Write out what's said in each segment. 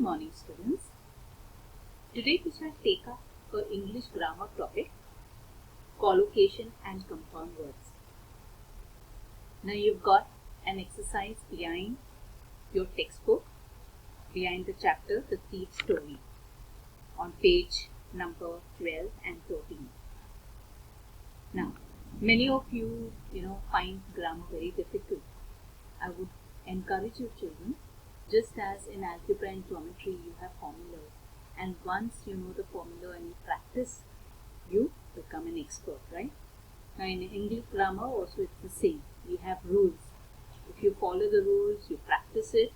morning, students. Today we shall take up our English grammar topic, collocation and compound words. Now you've got an exercise behind your textbook, behind the chapter The Thief Story, on page number 12 and 13. Now, many of you, find grammar very difficult. I would encourage your children, just as in algebra and geometry you have formulas, and once you know the formula and you practice, you become an expert, right? Now in English grammar also it's the same. We have rules. If you follow the rules, you practice it,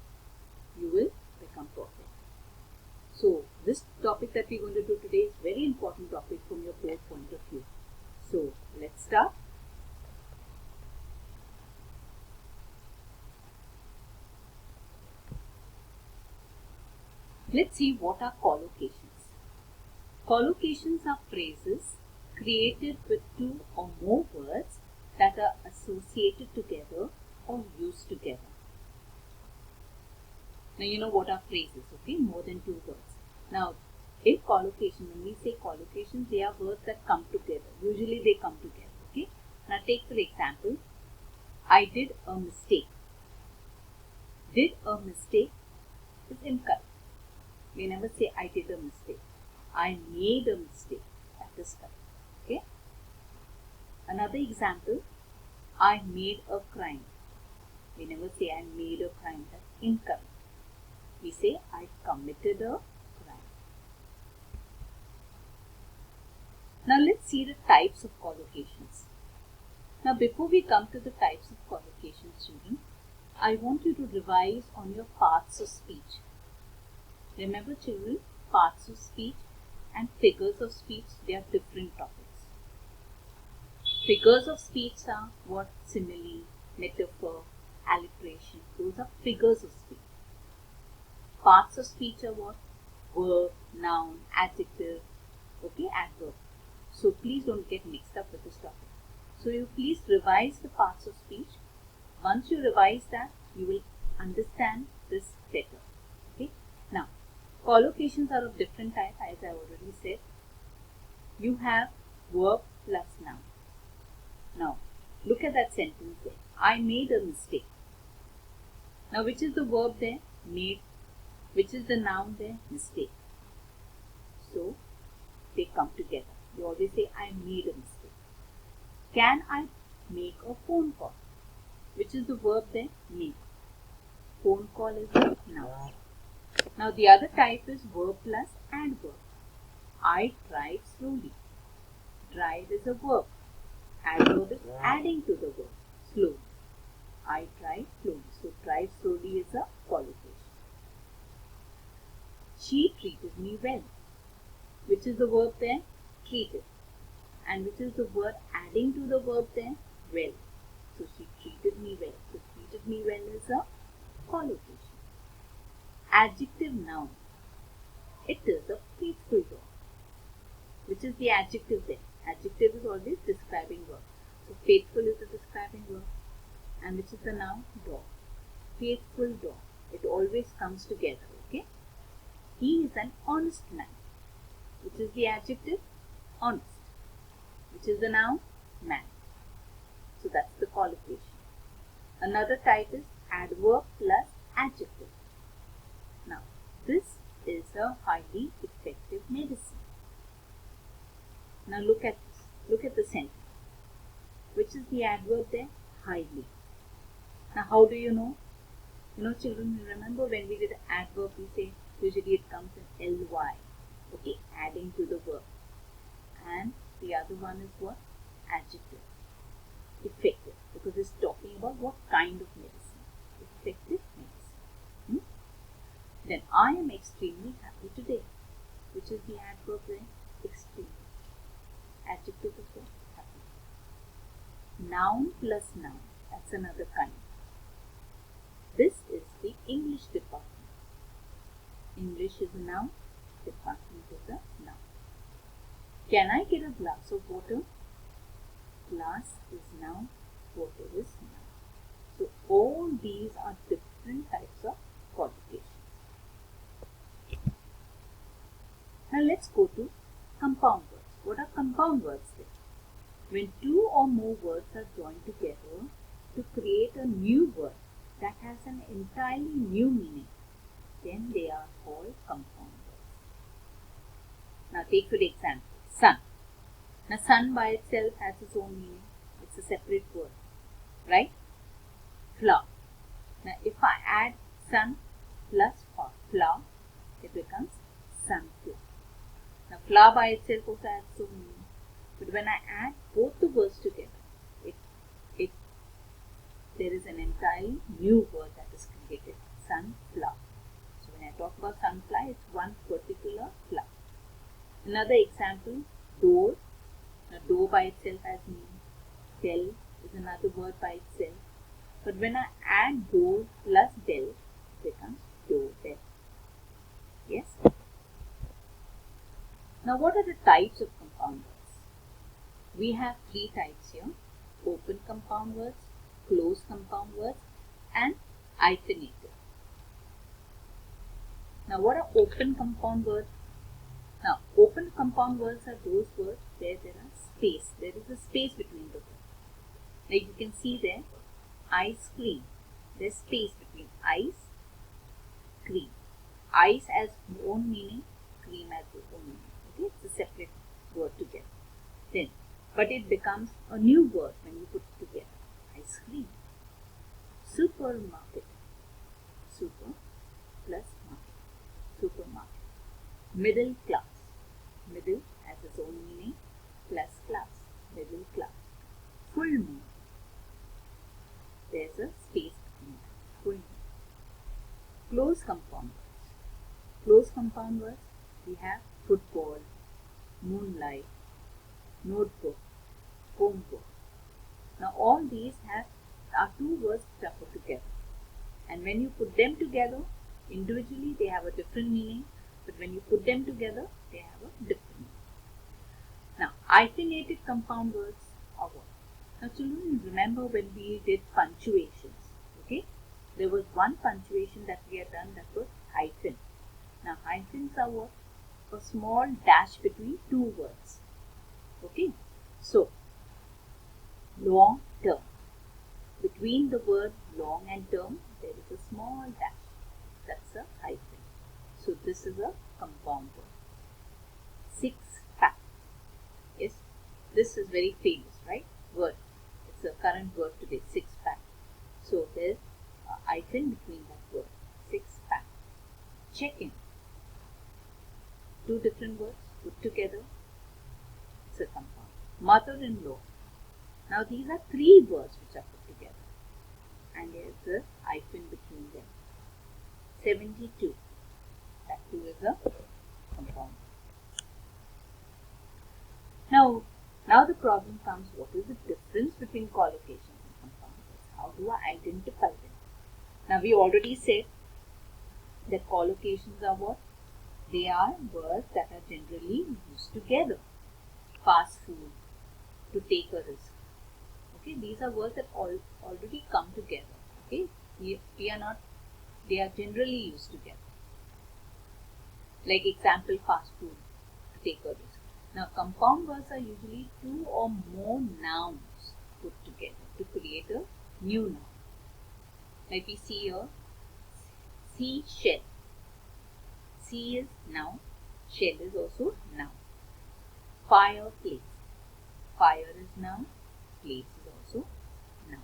you will become perfect. So this topic that we're going to do today is a very important topic from your board point of view. So let's start. Let's see what are collocations. Collocations are phrases created with two or more words that are associated together or used together. Now you know what are phrases, okay? More than two words. Now in collocation, when we say collocations, they are words that come together. Usually they come together, okay? Now take for example, I did a mistake. Did a mistake is incorrect. We never say I did a mistake. I made a mistake. That is correct. Okay. Another example, I made a crime. We never say I made a crime. That's incorrect. We say I committed a crime. Now let's see the types of collocations. Now before we come to the types of collocations, students, I want you to revise on your parts of speech. Remember children, parts of speech and figures of speech, they are different topics. Figures of speech are what? Simile, metaphor, alliteration. Those are figures of speech. Parts of speech are what? Verb, noun, adjective, okay, adverb. So please don't get mixed up with this topic. So you please revise the parts of speech. Once you revise that, you will understand this better. Okay. Now, collocations are of different types, as I already said. You have verb plus noun. Now, look at that sentence there. I made a mistake. Now, which is the verb there? Made. Which is the noun there? Mistake. So, they come together. You always say, I made a mistake. Can I make a phone call? Which is the verb there? Make. Phone call is the noun. Now the other type is verb plus adverb. I drive slowly. Drive is a verb. Adverb is adding to the verb. Slowly. I drive slowly. So drive slowly is a collocation. She treated me well. Which is the verb there? Treated. And which is the word adding to the verb there? Well. So she treated me well. So treated me well is a collocation. Adjective noun. It is a faithful dog. Which is the adjective there? Adjective is always describing verb. So faithful is the describing verb. And which is the noun? Dog. Faithful dog. It always comes together, okay? He is an honest man. Which is the adjective? Honest. Which is the noun? Man. So that's the collocation. Another type is adverb plus adjective. Now, this is a highly effective medicine. Now look at this. Look at the sentence. Which is the adverb there? Highly. Now how do you know? Children, you remember when we did adverb, we say usually it comes in ly. Okay, adding to the verb. And the other one is what? Adjective. Effective. Because it's talking about what kind of medicine. Effective medicine. Then I am extremely happy today. Which is the adverb there? Extremely. Adjective is what? Happy. Noun plus noun. That's another kind. This is the English department. English is a noun. Department is a noun. Can I get a glass of water? Glass is noun. Water is noun. So all these are different types of collocations. let's go to compound words. What are compound words then? When two or more words are joined together to create a new word that has an entirely new meaning, then they are called compound words. Now take for example, sun. Now sun by itself has its own meaning. It's a separate word, right? Flower. Now if I add sun plus flower, it becomes sunflower. Now flower by itself also has its own meaning. But when I add both the words together, there is an entirely new word that is created, sunflower. So when I talk about sunflower, it's one particular flower. Another example, door. Now door by itself has meaning. Del is another word by itself. But when I add door plus del, it becomes doorbell. Yes? Now what are the types of compound words? We have three types here: open compound words, closed compound words, and hyphenated. Now what are open compound words? Now open compound words are those words where there is a space between the words. Like you can see there, ice cream. There's space between ice, cream. Ice has own meaning, cream has its own meaning. Okay, it's a separate word together. Then, but it becomes a new word when you put it together. Ice cream. Supermarket. Super plus market. Supermarket. Middle class. Middle has its own meaning, plus class. Middle class. Full moon. There's a space between that. Full moon. Closed compound words. Closed compound words, we have football, moonlight, notebook, homework. Now all these are two words that are put together. And when you put them together, individually they have a different meaning. But when you put them together, they have a different meaning. Now hyphenated compound words are what? Now children, remember when we did punctuations, okay? There was one punctuation that we had done that was hyphen. Now hyphens are what? A small dash between two words. Okay? So, long term. Between the word long and term, there is a small dash. That's a hyphen. So this is a compound word. Six pack. Yes, this is very famous, right? Word. It's a current word today, six pack. So there's a hyphen between that word. Six pack. Check-in. Two different words put together. It's a compound. Mother-in-law. Now these are three words which are put together. And there's a hyphen between them. 72. That too is a compound. Now the problem comes, what is the difference between collocations and compound words? How do I identify them? Now we already said that collocations are what? They are words that are generally used together. Fast food, to take a risk. Okay, these are words that already come together. Okay, they are generally used together. Like example, fast food, to take a risk. Now compound words are usually two or more nouns put together to create a new noun. Like we see here, seashell. Sea is noun, shell is also noun. Fireplace. Fire is noun, place is also noun.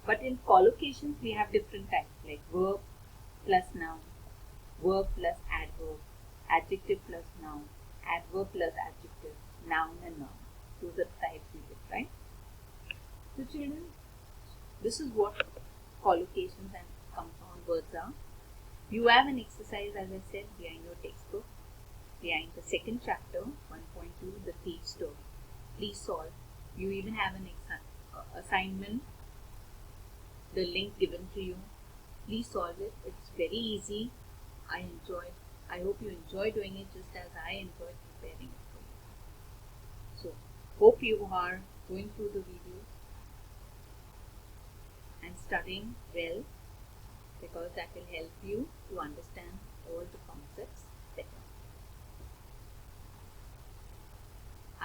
But in collocations we have different types like verb plus noun, verb plus adverb, adjective plus noun, adverb plus adjective, noun and noun. Those are the types we did, right? So children, this is what collocations and compound words are. You have an exercise, as I said, behind your textbook, behind the second chapter, 1.2, the thief story. Please solve. You even have an assignment, the link given to you. Please solve it. It's very easy. I hope you enjoy doing it just as I enjoyed preparing it for you. So, hope you are going through the videos and studying well, because that will help you to understand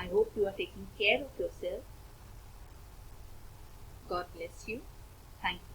I hope you are taking care of yourself. God bless you. Thank you.